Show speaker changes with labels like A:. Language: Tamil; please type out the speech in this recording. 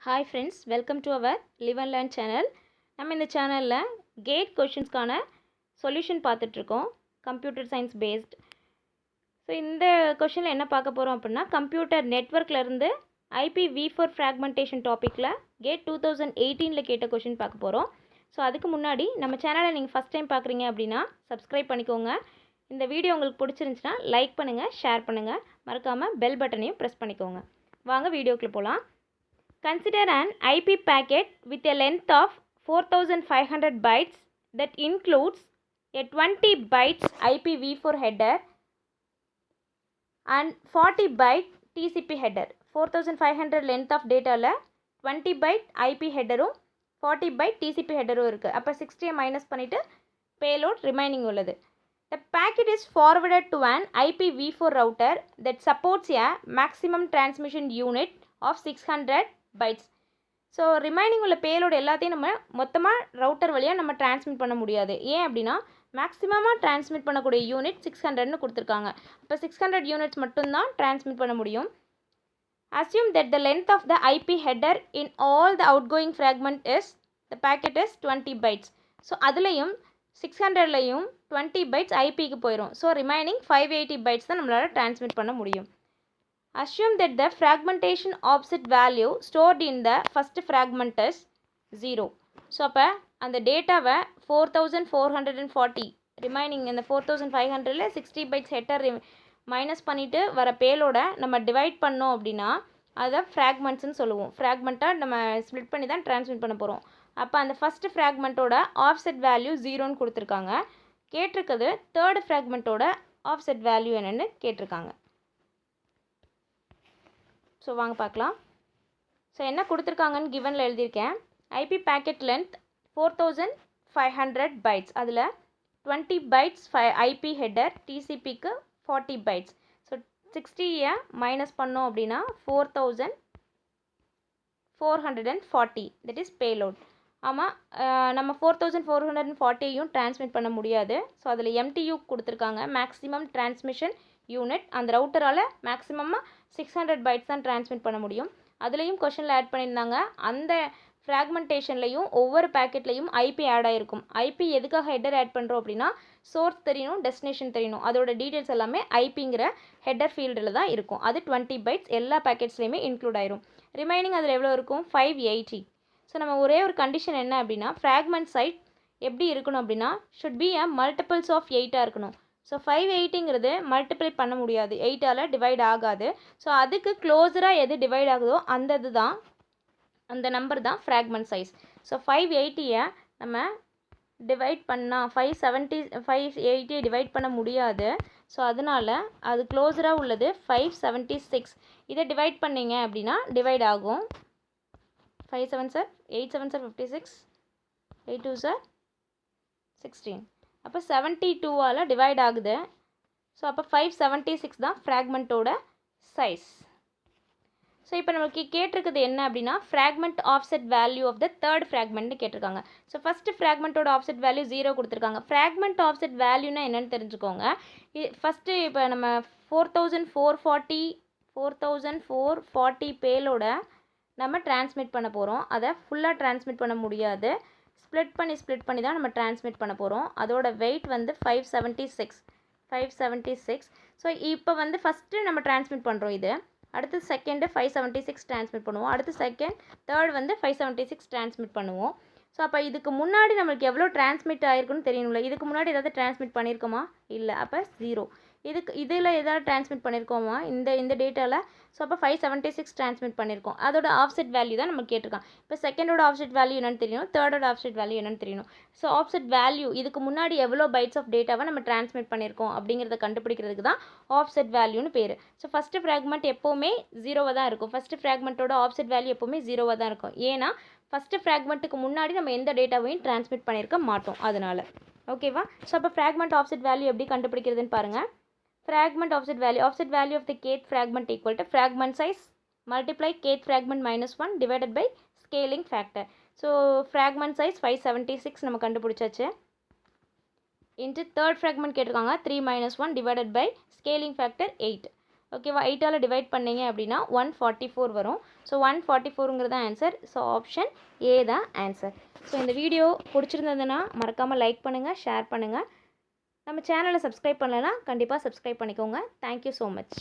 A: Hi friends, welcome to our Live and Learn channel. நம்ம இந்த சேனலில் கேட் கொஷின்ஸ்க்கான சொல்யூஷன் பார்த்துட்ருக்கோம், கம்ப்யூட்டர் சயின்ஸ் பேஸ்ட். ஸோ இந்த கொஷினில் என்ன பார்க்க போகிறோம் அப்படின்னா, கம்ப்யூட்டர் நெட்ஒர்க்லேருந்து IPv4 ஃப்ராக்மெண்டேஷன் டாப்பிக்கில் கேட் 2018 கேட்ட கொஷின் பார்க்க போகிறோம். ஸோ அதுக்கு முன்னாடி நம்ம சேனலை நீங்கள் ஃபஸ்ட் டைம் பார்க்குறீங்க அப்படின்னா சப்ஸ்கிரைப் பண்ணிக்கோங்க. இந்த வீடியோ உங்களுக்கு பிடிச்சிருந்துச்சுன்னா லைக் பண்ணுங்கள், ஷேர் பண்ணுங்கள், மறக்காமல் பெல் பட்டனையும் ப்ரெஸ் பண்ணிக்கோங்க. வாங்க வீடியோக்குள்ளே போகலாம். Consider an IP packet with a length of 4500 bytes that includes a 20 bytes IPv4 header and 40 byte TCP header. 4500 length of data la 20 byte IP header 40 byte TCP header இருக்கு. அப்போ 60 மைனஸ் பண்ணிட்டு payload remaining உள்ளது. The packet is forwarded to an IPv4 router that supports a maximum transmission unit of 600 bytes. So remaining உள்ள பேலோடு எல்லாத்தையும் நம்ம மொத்தமாக ரவுட்டர் வழியாக நம்ம டிரான்ஸ்மிட் பண்ண முடியாது. ஏன் அப்படின்னா மேக்ஸிமமாக டிரான்ஸ்மிட் பண்ணக்கூடிய யூனிட் 600ன்னு கொடுத்துருக்காங்க. இப்போ 600 யூனிட்ஸ் மட்டும்தான் டிரான்ஸ்மிட் பண்ண முடியும். Assume that the length of the IP header in all the outgoing fragment is the packet is 20 bytes. So அதுலேயும் 600லையும் 20 bytes ஐபிக்கு போயிடும். ஸோ ரிமைனிங் 580 bytes தான் நம்மளால் டிரான்ஸ்மிட் பண்ண முடியும். Assume that the fragmentation offset value stored in the first fragment is 0. So அப்போ அந்த டேட்டாவை 4440 ரிமைனிங் இந்த 4500ல் 60 bytes ஹெட்டர் மைனஸ் பண்ணிவிட்டு வர பேலோட நம்ம டிவைட் பண்ணோம் அப்படின்னா அதை ஃப்ராக்மெண்ட்ஸ்னு சொல்லுவோம். ஃப்ராக்மெண்ட்டாக நம்ம ஸ்ப்ளிட் பண்ணி தான் ட்ரான்ஸ்மிட் பண்ண போகிறோம். அப்போ அந்த ஃபஸ்ட்டு ஃப்ராக்மெண்ட்டோட ஆஃப்செட் வேல்யூ 0ன்னு கொடுத்துருக்காங்க. கேட்டிருக்கிறது தேர்டு ஃப்ராக்மெண்ட்டோட ஆஃப்செட் வேல்யூ என்னென்னு கேட்டிருக்காங்க. ஸோ வாங்க பார்க்கலாம். ஸோ என்ன கொடுத்துருக்காங்கன்னு கிவனில் எழுதியிருக்கேன். ஐபி பேக்கெட் லென்த் 4500 பைட்ஸ், அதில் 20 பைட்ஸ் ஐபி ஹெட்டர், டிசிபிக்கு 40 பைட்ஸ். ஸோ 60யை மைனஸ் பண்ணோம் அப்படின்னா 4440, தட் இஸ் பேலோட். ஆமாம், நம்ம 4440யும் டிரான்ஸ்மிட் பண்ண முடியாது. ஸோ அதில் எம்டியூ கொடுத்துருக்காங்க, மேக்ஸிமம் டிரான்ஸ்மிஷன் யூனிட். அந்த ரவுட்டரால் மேக்ஸிமமாக 600 பைட்ஸ் தான் டிரான்ஸ்மிட் பண்ண முடியும். அதுலேயும் கொஷனில் ஆட் பண்ணியிருந்தாங்க, அந்த ஃப்ராக்மெண்டேஷன்லையும் ஒவ்வொரு பேக்கெட்லையும் ஐபி ஆட் ஆகிருக்கும். ஐபி எதுக்காக ஹெட்டர் ஆட் பண்ணுறோம் அப்படின்னா சோர்ஸ் தெரியணும், டெஸ்டினேஷன் தெரியணும். அதோட டீட்டெயில்ஸ் எல்லாமே ஐபிங்கிற ஹெட்டர் ஃபீல்டில் தான் இருக்கும். அது 20 பைட்ஸ் எல்லா பேக்கெட்ஸ்லையுமே இன்க்ளூட் ஆயிரும். ரிமைனிங் அதில் எவ்வளோ இருக்கும்? 580. ஸோ நம்ம ஒரே ஒரு கண்டிஷன் என்ன அப்படின்னா, ஃப்ராக்மெண்ட் சைட் எப்படி இருக்கணும் அப்படின்னா should be a multiples of 8ஆக இருக்கணும். ஸோ 580ங்கிறது மல்டிப்ளை பண்ண முடியாது, 8ஆல் டிவைட் ஆகாது. ஸோ அதுக்கு க்ளோஸராக எது டிவைட் ஆகுதோ அந்த நம்பர் தான் ஃப்ராக்மெண்ட் சைஸ். ஸோ 580யை நம்ம டிவைட் பண்ணால் 580 டிவைட் பண்ண முடியாது. ஸோ அதனால் அது க்ளோஸராக உள்ளது 576. இதை டிவைட் பண்ணிங்க அப்படின்னா டிவைட் ஆகும். 5 7 சார் 8 7 சார் 56, 8 2 சார் 16. அப்போ 72ஆல் டிவைட் ஆகுது. ஸோ அப்போ 576 தான் ஃப்ராக்மெண்ட்டோட சைஸ். ஸோ இப்போ நமக்கு கேட்டிருக்குது என்ன அப்படின்னா, fragment offset value of the third ஃப்ராக்மெண்ட்னு கேட்டிருக்காங்க. ஸோ ஃபஸ்ட்டு ஃப்ராக்மெண்ட்டோட ஆஃப்செட் வேல்யூ 0 கொடுத்துருக்காங்க. ஃப்ராக்மெண்ட் ஆஃப்செட் வேல்யூனா என்னென்னு தெரிஞ்சுக்கோங்க. ஃபஸ்ட்டு இப்போ நம்ம 4440 பேலோட நம்ம டிரான்ஸ்மிட் பண்ண போகிறோம். அதை ஃபுல்லாக டிரான்ஸ்மிட் பண்ண முடியாது, ஸ்ப்ளிட் பண்ணி தான் நம்ம டிரான்ஸ்மிட் பண்ண போகிறோம். அதோட வெயிட் வந்து 576. ஸோ இப்போ வந்து ஃபஸ்ட்டு நம்ம டிரான்ஸ்மிட் பண்ணுறோம். இது அடுத்து செகண்டு 576 டிரான்ஸ்மிட் பண்ணுவோம். அடுத்து தேர்ட் வந்து 576 டிரான்ஸ்மிட் பண்ணுவோம். ஸோ அப்போ இதுக்கு முன்னாடி நம்மளுக்கு எவ்வளோ டிரான்ஸ்மிட் ஆகிருக்குன்னு தெரியணும்ல. இதுக்கு முன்னாடி ஏதாவது டிரான்ஸ்மிட் பண்ணியிருக்கோமா? இல்லை. அப்போ 0. இதில் ஏதாவது டிரான்ஸ்மிட் பண்ணியிருக்கோமா இந்த டேட்டாவில்? ஸோ அப்போ 576 டிரான்ஸ்மிட் பண்ணியிருக்கோம். அதோட ஆஃப்செட் வேல்யூ தான் நம்ம கேட்டிருக்கான். இப்போ செகண்டோட ஆஃப்செட் வேல்யூ என்னென்னு தெரியணும், தேர்டோட ஆஃப்செட் வேல்யூ என்னென்னு தெரியணும். ஸோ ஆஃப்செட் வேல்யூ இதுக்கு முன்னாடி எவ்வளோ பைட்ஸ் ஆஃப் டேட்டாவை நம்ம டிரான்ஸ்மிட் பண்ணியிருக்கோம் அப்படிங்கிறத கண்டுபிடிக்கிறதுக்கு தான் ஆஃப்செட் வேல்யூன்னு பேர். ஸோ ஃபஸ்ட்டு ஃப்ராக்மெண்ட் எப்போவுமே 0வாக தான் இருக்கும். ஃபஸ்ட்டு ஃப்ராக்மெண்ட்டோட ஆஃப்செட் வேல்யூ எப்போவுமே 0வாக தான் இருக்கும். ஏன்னா ஃபஸ்ட்டு ஃப்ராக்மெண்ட்டுக்கு முன்னாடி நம்ம எந்த டேட்டாவையும் டிரான்ஸ்மிட் பண்ணியிருக்க மாட்டோம், அதனால். ஓகேவா? ஸோ அப்போ ஃப்ராக்மெண்ட் ஆஃப்செட் வேல்யூ எப்படி கண்டுபிடிக்கிறதுன்னு பாருங்கள். Fragment offset value of the kth fragment equal to fragment size multiply kth fragment minus 1 divided by scaling factor. So fragment size 576 நம்ம கண்டுபிடிச்சாச்சு. into third fragment கேட்டிருக்காங்க 3 minus 1 divided by scaling factor 8. ஓகேவா? 8ஆல் டிவைட் பண்ணிங்க அப்படின்னா 144 வரும். ஸோ 144ங்கிறது தான் ஆன்சர். ஸோ ஆப்ஷன் ஏ தான் ஆன்சர். ஸோ இந்த வீடியோ பிடிச்சிருந்ததுன்னா மறக்காமல் லைக் பண்ணுங்கள், ஷேர் பண்ணுங்கள். நம்ம சேனலை சப்ஸ்கிரைப் பண்ணலைன்னா கண்டிப்பாக சப்ஸ்கிரைப் பண்ணிக்கோங்க. Thank you so much.